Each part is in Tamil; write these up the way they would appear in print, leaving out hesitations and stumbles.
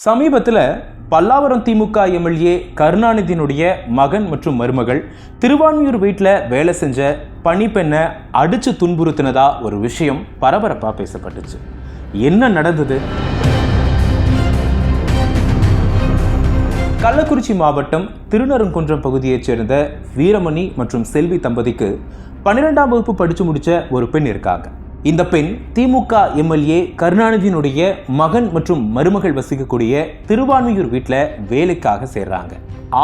சமீபத்தில் பல்லாவரம் திமுக எம்எல்ஏ கருணாநிதியினுடைய மகன் மற்றும் மருமகள் திருவான்மியூர் வீட்டில் வேலை செஞ்ச பணிப்பெண்ணை அடித்து துன்புறுத்தினதா ஒரு விஷயம் பரபரப்பாக பேசப்பட்டுச்சு. என்ன நடந்தது? கள்ளக்குறிச்சி மாவட்டம் திருநருங்குன்றம் பகுதியைச் சேர்ந்த வீரமணி மற்றும் செல்வி தம்பதிக்கு 12ஆம் வகுப்பு படித்து முடித்த ஒரு பெண் இருக்காங்க. இந்த பெண் திமுக எம்எல்ஏ கருணாநிதியினுடைய மகன் மற்றும் மருமகள் வசிக்கக்கூடிய திருவான்மியூர் வீட்டில் வேலைக்காக சேர்றாங்க.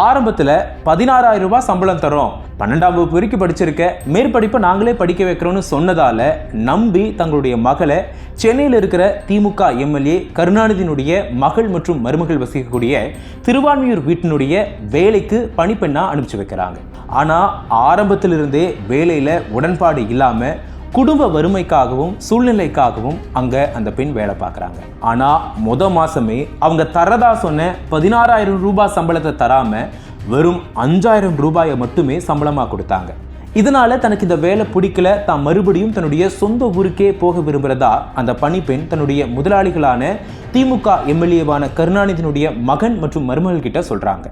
ஆரம்பத்தில் 16,000 ரூபாய் சம்பளம் தரோம், 12ஆம் வகுப்பு வரைக்கும் படிச்சிருக்க, மேற்படிப்பை நாங்களே படிக்க வைக்கிறோன்னு சொன்னதால நம்பி தங்களுடைய மகளை சென்னையில் இருக்கிற திமுக எம்எல்ஏ கருணாநிதியினுடைய மகள் மற்றும் மருமகள் வசிக்கக்கூடிய திருவான்மியூர் வீட்டினுடைய வேலைக்கு பணிப்பெண்ணா அனுப்பிச்சு வைக்கிறாங்க. ஆனால் ஆரம்பத்திலிருந்தே வேலையில் உடன்பாடு இல்லாமல் குடும்ப வறுமைக்காகவும் சூழ்நிலைக்காகவும் அங்கே அந்த பெண் வேலை பார்க்குறாங்க. ஆனால் மாதமே அவங்க தரதா சொன்ன 16,000 ரூபாய் சம்பளத்தை தராமல் வெறும் 5,000 ரூபாயை மட்டுமே சம்பளமாக கொடுத்தாங்க. இதனால தனக்கு இந்த வேலை பிடிக்கல, தான் மறுபடியும் தன்னுடைய சொந்த ஊருக்கே போக விரும்புகிறதா அந்த பணிப்பெண் தன்னுடைய முதலாளிகளான திமுக எம்எல்ஏவான கருணாநிதியினுடைய மகன் மற்றும் மருமகள் கிட்ட சொல்கிறாங்க.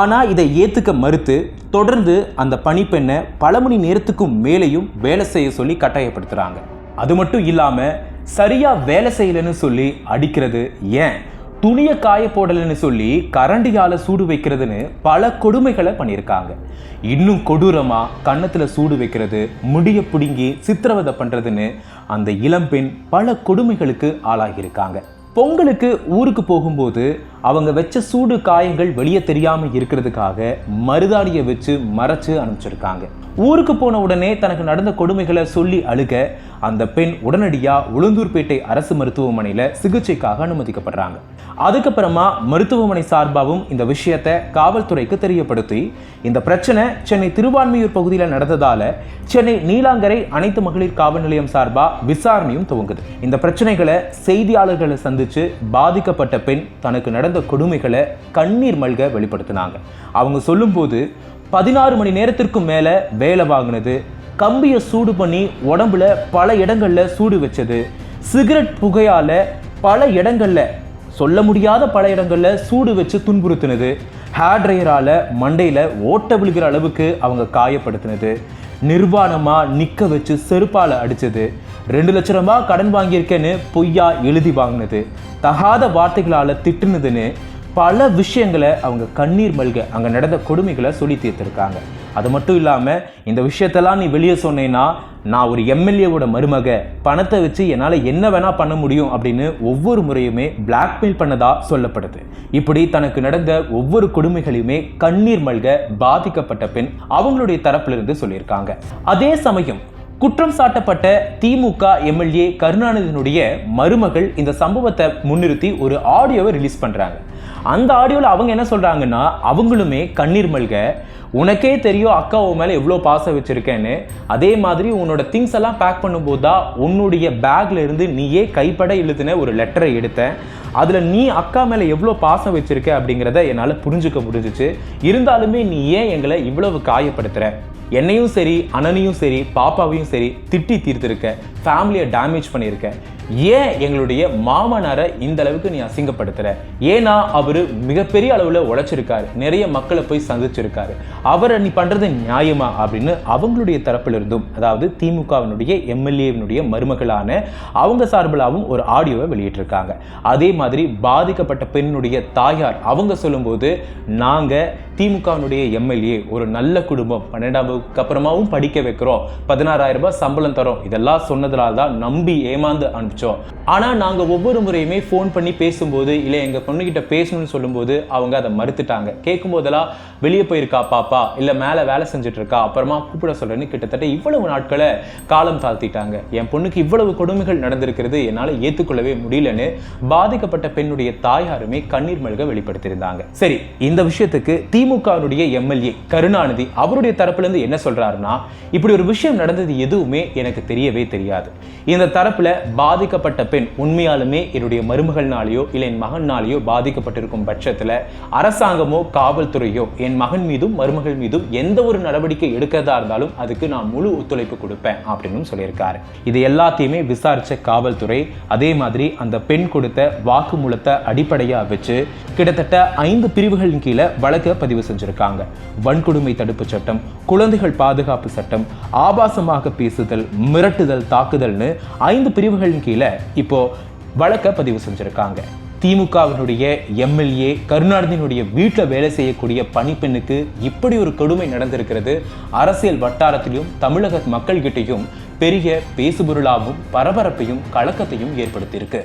ஆனால் இதை ஏற்றுக்க மறுத்து தொடர்ந்து அந்த பணிப்பெண்ணை பல மணி நேரத்துக்கும் மேலேயும் வேலை செய்ய சொல்லி கட்டாயப்படுத்துகிறாங்க. அது மட்டும் இல்லாமல் சரியாக வேலை செய்யலைன்னு சொல்லி அடிக்கிறது, ஏன் துணியை காய போடலைன்னு சொல்லி கரண்டியால் சூடு வைக்கிறதுன்னு பல கொடுமைகளை பண்ணியிருக்காங்க. இன்னும் கொடூரமாக கன்னத்தில் சூடு வைக்கிறது, முடியை பிடுங்கி சித்திரவதை பண்ணுறதுன்னு அந்த இளம்பெண் பல கொடுமைகளுக்கு ஆளாகியிருக்காங்க. பொங்கலுக்கு ஊருக்கு போகும்போது அவங்க வச்ச சூடு காயங்கள் வெளியே தெரியாமல் இருக்கிறதுக்காக மருதாணியை வச்சு மறைச்சு அனுப்பிச்சிருக்காங்க. ஊருக்கு போன உடனே தனக்கு நடந்த கொடுமைகளை சொல்லி அழுக அந்த பெண் உடனடியாக உளுந்தூர்பேட்டை அரசு மருத்துவமனையில் சிகிச்சைக்காக அனுமதிக்கப்படுறாங்க. அதுக்கப்புறமா மருத்துவமனை சார்பாகவும் இந்த விஷயத்தை காவல்துறைக்கு தெரியப்படுத்தி இந்த பிரச்சனை சென்னை திருவான்மியூர் பகுதியில் நடந்ததால சென்னை நீலாங்கரை அனைத்து மகளிர் காவல் நிலையம் சார்பாக விசாரணையும் துவங்குது. இந்த பிரச்சனைகளை செய்தியாளர்களை சந்திச்சு பாதிக்கப்பட்ட பெண் தனக்கு நடந்த கொடுமைகளை கண்ணீர் மல்க வெளிப்படுத்தினாங்க. அவங்க சொல்லும்போது 16 மணி நேரத்திற்கும் மேலே வேலை வாங்கினது, கம்பியை சூடு பண்ணி உடம்புல பல இடங்கள்ல சூடு வச்சது, சிகரெட் புகையால பல இடங்கள்ல சொல்ல முடியாத பல இடங்கள்ல சூடு வச்சு துன்புறுத்தினது, ஹேர் ட்ரையரால மண்டையில ஓட்ட விழுகிற அளவுக்கு அவங்க காயப்படுத்தினது, நிர்வாணமா நிக்க வச்சு செருப்பால அடிச்சது, 2 லட்சம் ரூபாய் கடன் வாங்கியிருக்கேன்னு பொய்யா எழுதி வாங்கினது, தகாத வார்த்தைகளால திட்டுனதுன்னு பல விஷயங்களை அவங்க கண்ணீர் மல்க அங்கே நடந்த கொடுமைகளை சொல்லி தீர்த்திருக்காங்க. அது மட்டும் இல்லாமல் இந்த விஷயத்தெல்லாம் நீ வெளியே சொன்னேன்னா நான் ஒரு எம்எல்ஏவோட மருமக, பணத்தை வச்சு என்னால் என்ன வேணால் பண்ண முடியும் அப்படின்னு ஒவ்வொரு முறையுமே பிளாக்மெயில் பண்ணதா சொல்லப்படுது. இப்படி தனக்கு நடந்த ஒவ்வொரு கொடுமைகளையுமே கண்ணீர் மல்க பாதிக்கப்பட்ட பெண் அவங்களுடைய தரப்பிலிருந்து சொல்லியிருக்காங்க. அதே சமயம் குற்றம் சாட்டப்பட்ட திமுக எம்எல்ஏ கருணாநிதியினுடைய மருமகள் இந்த சம்பவத்தை முன்னிறுத்தி ஒரு ஆடியோவை ரிலீஸ் பண்ணுறாங்க. அந்த ஆடியோவில் அவங்க என்ன சொல்கிறாங்கன்னா, அவங்களுமே கண்ணீர் மல்க, உனக்கே தெரியும் அக்கா உன் மேலே எவ்வளோ பாசம் வச்சுருக்கேன்னு, அதே மாதிரி உன்னோட திங்ஸ் எல்லாம் பேக் பண்ணும்போது தான் உன்னுடைய பேக்கில் இருந்து நீயே கைப்பட இழுத்துன ஒரு லெட்டரை எடுத்தேன். அதில் நீ அக்கா மேலே எவ்வளோ பாசம் வச்சுருக்க அப்படிங்கிறத என்னால் புரிஞ்சுக்க முடிஞ்சிச்சு. இருந்தாலுமே நீ ஏன் எங்களை இவ்வளவு காயப்படுத்துகிற? என்னையும் சரி அண்ணனையும் சரி பாப்பாவையும் சரி திட்டி தீர்த்திருக்க, ஃபேமிலியை டேமேஜ் பண்ணியிருக்க, ஏன் எங்களுடைய மாமனாரை இந்த அளவுக்கு நீ அசிங்கப்படுத்துற? ஏன்னா அவர் மிகப்பெரிய அளவில் உழைச்சிருக்காரு, நிறைய மக்களை போய் சந்திச்சிருக்காரு, அவரை நீ பண்ணுறது நியாயமா அப்படின்னு அவங்களுடைய தரப்பிலிருந்தும், அதாவது திமுகவினுடைய எம்எல்ஏவினுடைய மருமகளான அவங்க சார்பிலாகவும் ஒரு ஆடியோவை வெளியிட்டிருக்காங்க. அதே மாதிரி பாதிக்கப்பட்ட பெண்ணுடைய தாயார் அவங்க சொல்லும்போது, நாங்கள் திமுகவினுடைய எம்எல்ஏ ஒரு நல்ல குடும்பம், 12ஆம் வகுப்புக்கு அப்புறமாவும் படிக்க வைக்கிறோம், 16,000 ரூபாய் சம்பளம் தரோம், இதெல்லாம் சொன்னதுனால தான் நம்பி ஏமாந்து அனுப்பிச்சோம். ஆனால் நாங்கள் ஒவ்வொரு முறையுமே ஃபோன் பண்ணி பேசும்போது இல்லை எங்கள் பொண்ணுகிட்ட பேசணும்னு சொல்லும்போது அவங்க அதை மறுத்துட்டாங்க. கேட்கும்போதெல்லாம் வெளியே போயிருக்கா பாப்பா, இல்லை மேலே வேலை செஞ்சுட்டு இருக்கா, அப்புறமா கூப்பிட சொல்றேன்னு கிட்டத்தட்ட இவ்வளவு நாட்களை காலம் தாழ்த்திட்டாங்க. என் பொண்ணுக்கு இவ்வளவு கொடுமைகள் நடந்திருக்கிறது என்னால் ஏற்றுக்கொள்ளவே முடியலன்னு பாதிக்கப்பட்ட பெண்ணுடைய தாயாருமே கண்ணீர் மல்க வெளிப்படுத்தியிருந்தாங்க. சரி, இந்த விஷயத்துக்கு திமுகவுடைய எம்எல்ஏ கருணாநிதி அவருடைய தரப்புலேருந்து என்ன சொல்றாருன்னா, இப்படி ஒரு விஷயம் நடந்தது எதுவுமே எனக்கு தெரியவே தெரியாது. இந்த தரப்புல பாதிக்கப்பட்ட பாதிக்கப்பட்ட பெண் உண்மையாலுமே என்னுடைய மருமகள்னாலேயோ இல்லை என் மகனாலேயோ பாதிக்கப்பட்டிருக்கும் பட்சத்தில் அரசாங்கமோ காவல்துறையோ என் மகன் மீதும் மருமகள் மீதும் எந்த ஒரு நடவடிக்கை எடுக்கிறதா இருந்தாலும் அதுக்கு நான் முழு ஒத்துழைப்பு கொடுப்பேன் அப்படின்னு சொல்லியிருக்காரு. இது எல்லாத்தையுமே விசாரிச்ச காவல்துறை அதே மாதிரி அந்த பெண் கொடுத்த வாக்குமூலத்தை அடிப்படையா வச்சு கிட்டத்தட்ட 5 பிரிவுகளின் கீழே வழக்க பதிவு செஞ்சிருக்காங்க. வன்கொடுமை தடுப்பு சட்டம், குழந்தைகள் பாதுகாப்பு சட்டம், ஆபாசமாக பேசுதல், மிரட்டுதல், தாக்குதல்னு 5 பிரிவுகளின் கீழே இப்போ வழக்க பதிவு செஞ்சிருக்காங்க. திமுகவினுடைய எம்எல்ஏ கருணாநிதியினுடைய வீட்டில் வேலை செய்யக்கூடிய பணிப்பெண்ணுக்கு இப்படி ஒரு கொடுமை நடந்திருக்கிறது அரசியல் வட்டாரத்திலும் தமிழக மக்கள்கிட்டையும் பெரிய பேசுபொருளாகவும் பரபரப்பையும் கலக்கத்தையும் ஏற்படுத்தியிருக்கு.